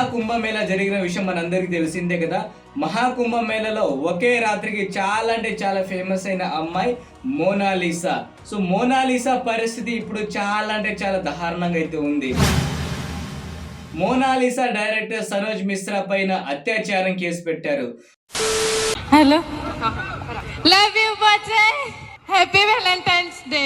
మహాకుంభమేళా జరిగిన విషయం మనందరికీ తెలిసిందే కదా. మహాకుంభమేళాలో ఒకే రాత్రికి చాలా అంటే చాలా ఫేమస్ అయిన అమ్మాయి మోనాలిసా. సో మోనాలిసా పరిస్థితి ఇప్పుడు చాలా అంటే చాలా దారుణంగా అయితే ఉంది. మోనాలిసా డైరెక్టర్ సనోజ్ మిశ్రా పైన అత్యాచారం కేసు పెట్టారు. Hello, love you birthday, happy Valentine's day.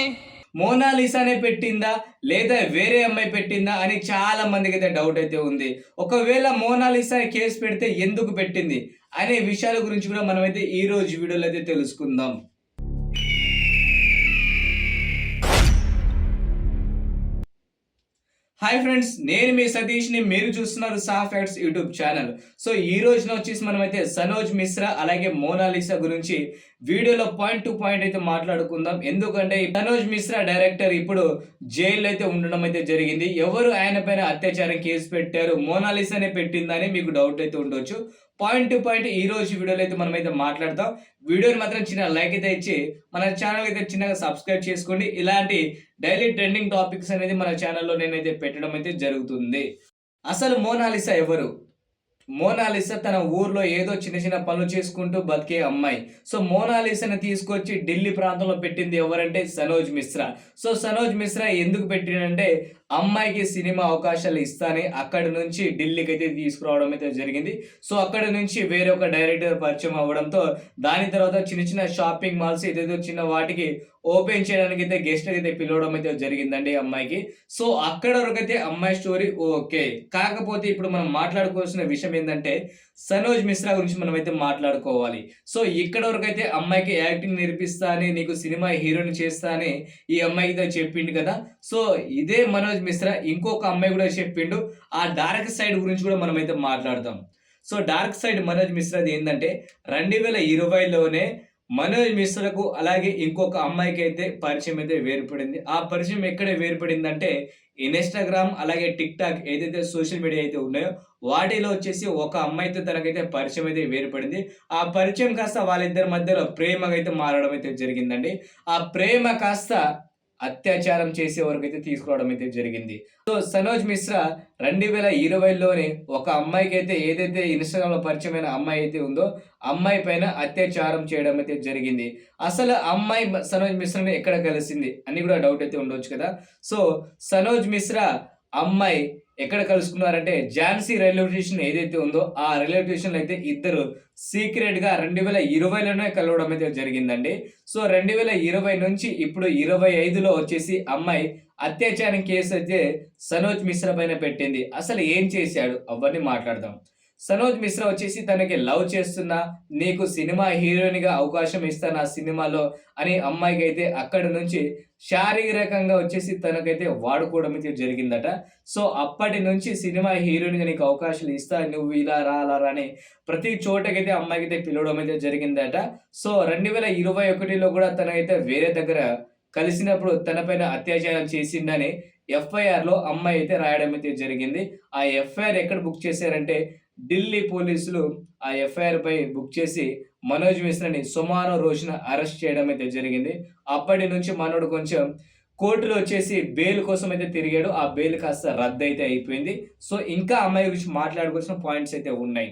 మోనాలిసానే పెట్టిందా లేదా వేరే అమ్మాయి పెట్టిందా అని చాలా మందికి అయితే డౌట్ అయితే ఉంది. ఒకవేళ మోనాలిసా కేసు పెడితే ఎందుకు పెట్టింది అనే విషయాల గురించి కూడా మనమైతే ఈ రోజు వీడియోలో అయితే తెలుసుకుందాం. హాయ్ ఫ్రెండ్స్, నేను మీ సతీష్ని, మీరు చూస్తున్నారు సా ఫ్యాక్ట్స్ యూట్యూబ్ ఛానల్. సో ఈ రోజున వచ్చేసి మనమైతే సనోజ్ మిశ్రా అలాగే మోనాలిసా గురించి వీడియోలో పాయింట్ టు పాయింట్ అయితే మాట్లాడుకుందాం. ఎందుకంటే సనోజ్ మిశ్రా డైరెక్టర్ ఇప్పుడు జైల్లో అయితే ఉండడం అయితే జరిగింది. ఎవరు ఆయన పైన అత్యాచారం కేసు పెట్టారు, మోనాలిసానే పెట్టిందని మీకు డౌట్ అయితే ఉండొచ్చు. పాయింట్ టు పాయింట్ ఈ రోజు వీడియోలో అయితే మనమైతే మాట్లాడతాం. వీడియోని మాత్రం చిన్న లైక్ అయితే ఇచ్చి మన ఛానల్ అయితే చిన్నగా సబ్స్క్రైబ్ చేసుకోండి. ఇలాంటి డైలీ ట్రెండింగ్ టాపిక్స్ అనేది మన ఛానల్లో నేనైతే పెట్టడం అయితే జరుగుతుంది. అసలు మోనాలిసా ఎవరు? మోనాలిసా తన ఊర్లో ఏదో చిన్న చిన్న పనులు చేసుకుంటూ బతికే అమ్మాయి. సో మోనాలిసాని తీసుకొచ్చి ఢిల్లీ ప్రాంతంలో పెట్టింది ఎవరంటే సనోజ్ మిశ్రా. సో సనోజ్ మిశ్రా ఎందుకు పెట్టినంటే అమ్మాయికి సినిమా అవకాశాలు ఇస్తానే అక్కడి నుంచి ఢిల్లీకి అయితే తీసుకురావడం అయితే జరిగింది. సో అక్కడి నుంచి వేరే ఒక డైరెక్టర్ పరిచయం అవ్వడంతో దాని తర్వాత చిన్న చిన్న షాపింగ్ మాల్స్ ఏదేదో చిన్న వాటికి ఓపెన్ చేయడానికి అయితే గెస్ట్ అయితే పిలవడం అయితే జరిగిందండి అమ్మాయికి. సో అక్కడ వరకు అయితే అమ్మాయి స్టోరీ ఓకే. కాకపోతే ఇప్పుడు మనం మాట్లాడుకోవాల్సిన విషయం ఏంటంటే సనోజ్ మిశ్రా గురించి మనం అయితే మాట్లాడుకోవాలి. సో ఇక్కడ వరకు అయితే అమ్మాయికి యాక్టింగ్ నేర్పిస్తా అని, నీకు సినిమా హీరోని చేస్తా అని ఈ అమ్మాయికి చెప్పిండు కదా. సో ఇదే మనోజ్ మిశ్రా ఇంకొక అమ్మాయి కూడా చెప్పిండు. ఆ డార్క్ సైడ్ గురించి కూడా మనం అయితే మాట్లాడదాం. సో డార్క్ సైడ్ మనోజ్ మిశ్రాది ఏంటంటే 2020లోనే మనోజ్ మిశ్రాకు అలాగే ఇంకొక అమ్మాయికి అయితే పరిచయం అయితే వేరుపడింది. ఆ పరిచయం ఎక్కడ వేరుపడిందంటే ఇన్స్టాగ్రామ్ అలాగే టిక్ టాక్ ఏదైతే సోషల్ మీడియా అయితే ఉన్నాయో వాటిలో వచ్చేసి ఒక అమ్మాయితో తనకైతే పరిచయం అయితే వేరుపడింది. ఆ పరిచయం కాస్త వాళ్ళిద్దరి మధ్యలో ప్రేమగా అయితే మారడం అయితే జరిగిందండి. ఆ ప్రేమ కాస్త అత్యాచారం చేసే వరకు అయితే తీసుకురావడం అయితే జరిగింది. సో సనోజ్ మిశ్రా 2020లోనే ఒక అమ్మాయికి అయితే ఏదైతే ఇన్స్టాగ్రామ్ లో పరిచయమైన అమ్మాయి అయితే ఉందో అమ్మాయి పైన అత్యాచారం చేయడం అయితే జరిగింది. అసలు అమ్మాయి సనోజ్ మిశ్రాని ఎక్కడ కలిసింది అని కూడా డౌట్ అయితే ఉండొచ్చు కదా. సో సనోజ్ మిశ్రా అమ్మాయి ఎక్కడ కలుసుకున్నారంటే ఝాన్సీ రైల్వే స్టేషన్ ఏదైతే ఉందో ఆ రైల్వే స్టేషన్ అయితే ఇద్దరు సీక్రెట్ గా 2020లోనే కలవడం అయితే జరిగిందండి. సో 2020 నుంచి ఇప్పుడు 2025లో వచ్చేసి అమ్మాయి అత్యాచారం కేసు అయితే సనోజ్ మిశ్రా పైన పెట్టింది. అసలు ఏం చేశాడు అవన్నీ మాట్లాడదాం. సనోజ్ మిశ్రా వచ్చేసి తనకి లవ్ చేస్తున్నా, నీకు సినిమా హీరోయిన్గా అవకాశం ఇస్తాను ఆ సినిమాలో అని అమ్మాయికి అయితే అక్కడి నుంచి శారీరకంగా వచ్చేసి తనకైతే వాడుకోవడం అయితే జరిగిందట. సో అప్పటి నుంచి సినిమా హీరోయిన్గా నీకు అవకాశాలు ఇస్తా, నువ్వు ఇలా రా అలా అని ప్రతి చోటకైతే అమ్మాయికి అయితే పిలవడం అయితే జరిగిందట. సో 2021లో కూడా తనైతే వేరే దగ్గర కలిసినప్పుడు తనపైన అత్యాచారం చేసిందని ఎఫ్ఐఆర్లో అమ్మాయి అయితే రాయడం అయితే జరిగింది. ఆ ఎఫ్ఐఆర్ ఎక్కడ బుక్ చేశారంటే ఢిల్లీ పోలీసులు ఆ ఎఫ్ఐఆర్ పై బుక్ చేసి మనోజ్ మిశ్రాని సోమవారం రోజున అరెస్ట్ చేయడం అయితే జరిగింది. అప్పటి నుంచి మనోడు కొంచెం కోర్టులో వచ్చేసి బెయిల్ కోసం అయితే తిరిగాడు. ఆ బెయిల్ కాస్త రద్దు అయితే అయిపోయింది. సో ఇంకా అమ్మాయి గురించి మాట్లాడుకోవాల్సిన పాయింట్స్ అయితే ఉన్నాయి.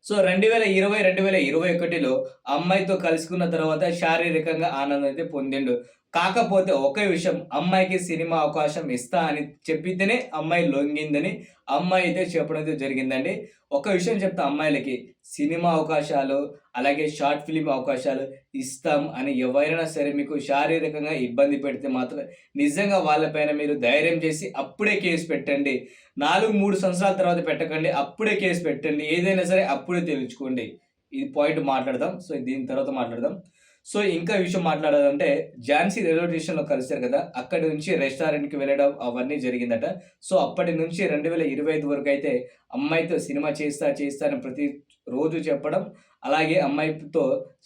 సో 2020-2021లో అమ్మాయితో కలుసుకున్న తర్వాత శారీరకంగా ఆనందం అయితే పొందిండు. కాకపోతే ఒకే విషయం, అమ్మాయికి సినిమా అవకాశం ఇస్తా అని చెప్పితేనే అమ్మాయి లొంగిందని అమ్మాయి అయితే చెప్పడం అయితే జరిగిందండి. ఒక విషయం చెప్తా, అమ్మాయిలకి సినిమా అవకాశాలు అలాగే షార్ట్ ఫిలిం అవకాశాలు ఇస్తాం అని ఎవరైనా సరే మీకు శారీరకంగా ఇబ్బంది పెడితే మాత్రం నిజంగా వాళ్ళపైన మీరు ధైర్యం చేసి అప్పుడే కేసు పెట్టండి. 4-3 సంవత్సరాల తర్వాత పెట్టకండి, అప్పుడే కేసు పెట్టండి. ఏదైనా సరే అప్పుడే తెలుసుకోండి. ఇది పాయింట్ మాట్లాడదాం. సో దీని తర్వాత మాట్లాడదాం. సో ఇంకా విషయం మాట్లాడాలంటే ఝాన్సీ రైల్వే స్టేషన్లో కలిశారు కదా, అక్కడి నుంచి రెస్టారెంట్కి వెళ్ళడం అవన్నీ జరిగిందట. సో అప్పటి నుంచి 2025 వరకు అయితే అమ్మాయితో సినిమా చేస్తా అని ప్రతి రోజు చెప్పడం, అలాగే అమ్మాయితో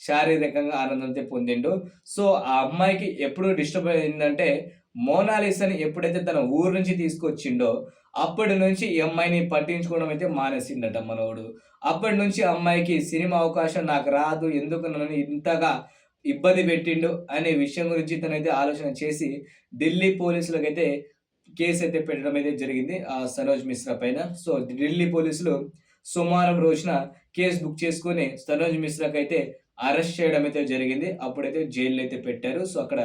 శారీరకంగా ఆనందం అయితే పొందిండు. సో ఆ అమ్మాయికి ఎప్పుడు డిస్టర్బ్ అయిందంటే మోనాలిసాని ఎప్పుడైతే తన ఊరు నుంచి తీసుకొచ్చిండో అప్పటి నుంచి ఈ అమ్మాయిని పట్టించుకోవడం అయితే మానేసిండట మనోడు. అప్పటి నుంచి అమ్మాయికి సినిమా అవకాశం నాకు రాదు, ఎందుకు నన్ను ఇంతగా ఇబ్బంది పెట్టిండు అనే విషయం గురించి తనైతే ఆలోచన చేసి ఢిల్లీ పోలీసులకైతే కేసు అయితే పెట్టడం అయితే జరిగింది ఆ సనోజ్ మిశ్రా పైన. సో ఢిల్లీ పోలీసులు సోమవారం రోజున కేసు బుక్ చేసుకొని సనోజ్ మిశ్రాకి అయితే అరెస్ట్ చేయడం అయితే జరిగింది. అప్పుడైతే జైల్లో అయితే పెట్టారు. సో అక్కడ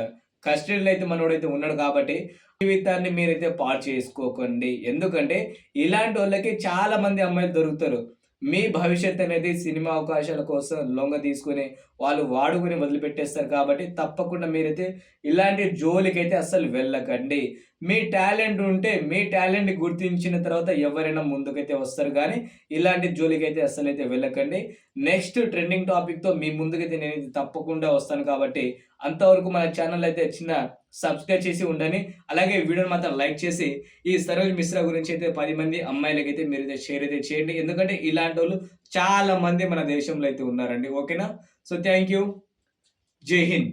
కస్టడీలో అయితే మనోడైతే ఉన్నాడు కాబట్టి జీవితాన్ని మీరైతే పాడు చేసుకోకండి. ఎందుకంటే ఇలాంటి వాళ్ళకి చాలా మంది అమ్మాయిలు దొరుకుతారు. మీ భవిష్యత్ అనేది సినిమా అవకాశాల కోసం లొంగ తీసుకొని వాళ్ళు వాడుకొని వదిలిపెట్టేస్తారు కాబట్టి తప్పకుండా మీరైతే ఇలాంటి జోలికైతే అస్సలు వెళ్ళకండి. మీ టాలెంట్ ఉంటే మీ టాలెంట్‌ని గుర్తించిన తర్వాత ఎవరైనా ముందుకైతే వస్తారు గానీ ఇలాంటి జోలికైతే అస్సలైతే వెళ్ళకండి. నెక్స్ట్ ట్రెండింగ్ టాపిక్‌తో మీ ముందుకైతే నేనైతే తప్పకుండా వస్తాను కాబట్టి అంతవరకు మన ఛానల్ అయితే చిన్న సబ్స్క్రైబ్ చేసి ఉండండి. అలాగే వీడియోని మాత్రం లైక్ చేసి ఈ సరోజ్ మిశ్రా గురించి అయితే 10 మంది అమ్మాయిలకైతే మీరైతే షేర్ అయితే చేయండి. ఎందుకంటే ఇలాంటోళ్ళు చాలా మంది మన దేశంలో అయితే ఉన్నారండి. ఓకేనా? So thank you. జై హింద్.